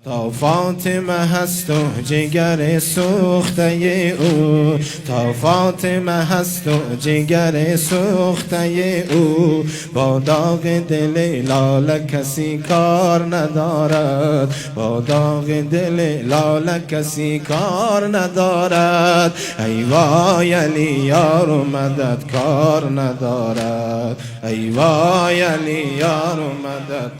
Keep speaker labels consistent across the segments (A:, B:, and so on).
A: تا فاطمه هست و جگر سوخته او، تا فاطمه هست و جگر سوخته او، با داغ دل لاله کسی کار ندارد، با داغ دل لاله کسی کار ندارد. ای وای علی یار مدد کار ندارد، ای وای علی یار مدد.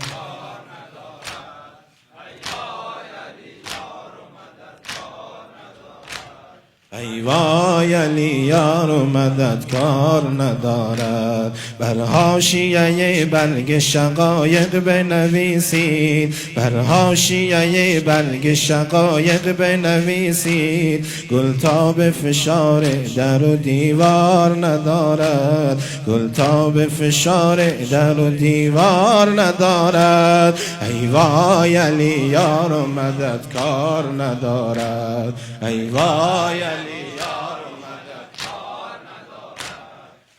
A: ای وای علی یار مدد کار ندارد. بر حاشیه برگ شقایق بنویسید، بر حاشیه برگ شقایق بنویسید. گل تاب فشار در و دیوار ندارد، گل تاب فشار در و دیوار ندارد. ای وای علی یار مدد کار ندارد، ای وای علی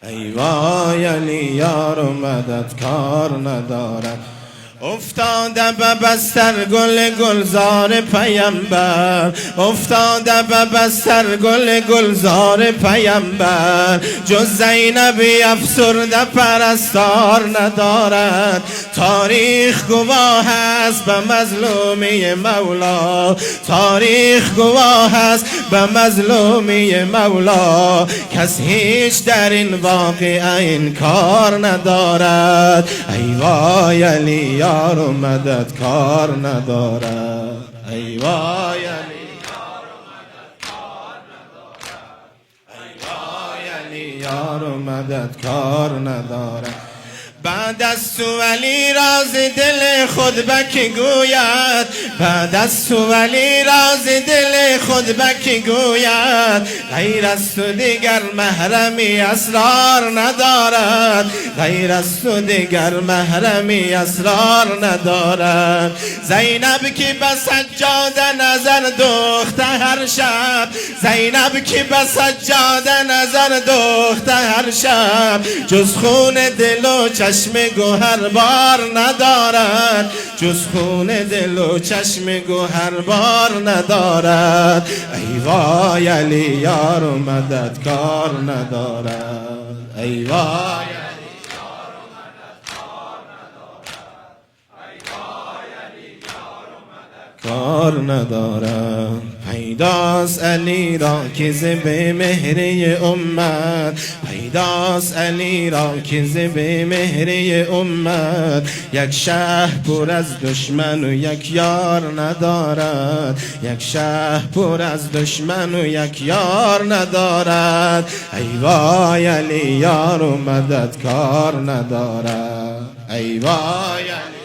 A: ای وای علی یار مدد کار ندارد. افتاده به بستر گل گلزار پیمبر، افتاده به بستر گل گلزار پیمبر. جز زینبی افسرده پرستار ندارد. تاریخ گواه است به مظلومی مولا، تاریخ گواه است به مظلومی مولا. کس هیچ در این واقعه انکار ندارد. ای وای علی یار مدد کار ندارد، ای وای علی یار مدد کار ندارد، ای وای علی یار مدد کار ندارد. بعد از تو ولی راز دل خود بکی گوید، بعد از تو ولی راز دل خود بکی گوید. غیر از تو دیگر محرمی اسرار ندارد، غیر از تو دیگر محرمی اسرار ندارد. زینب کی به سجاده نظر دوخته هر شب، زینب کی به سجاده نظر دوخته هر شب. جز خون دل و چشم گوهر بار ندارد، جز خون دل و چشم گوهر بار ندارد. ای وای علی یار مدد کار ندارد، ای وای علی یار مدد کار ندارد، ای وای علی یار مدد کار ندارد. پیداست علی را که ز به مهر امت، پیداست علی را که ز به مهر امت. یک شهر پر از دشمن و یک یار ندارد، یک شهر پر از دشمن و یک یار ندارد. ای وای علی یار و مدد کار ندارد، ای وای علی